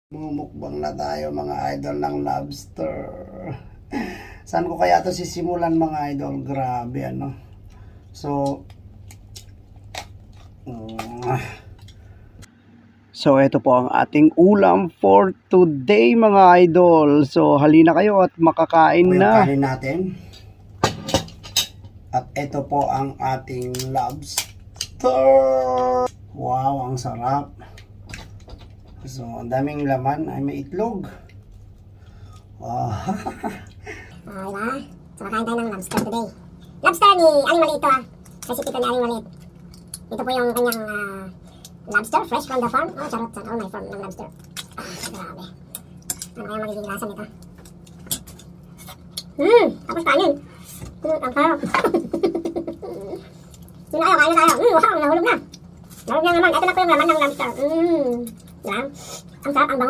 Mumukbang na tayo mga idol ng lobster. Saan ko kaya to sisimulan mga idol? Grabe ano. So ito po ang ating ulam for today mga idol. So halina kayo at makakain na. Kain natin. At ito po ang ating lobster. Wow, ang sarap. So, ang daming laman ay may itlog. Wow. Diba? So, makain tayo ng lobster today. Lobster ni Aling Maliit ito Recipe ito ni Aling Maliit. Ito po yung kanyang lobster, fresh from the farm. Oh, charot. Sana all my farm ng lobster. Grabe. Ano kaya magiging lasa nito? Tapos kanin. Ang sarap. Sino kayo? Kain na tayo. Wow, nahulog na. Nahulog na naman. Ito na po yung laman ng lobster. Diba? Ang sarap, ang bango.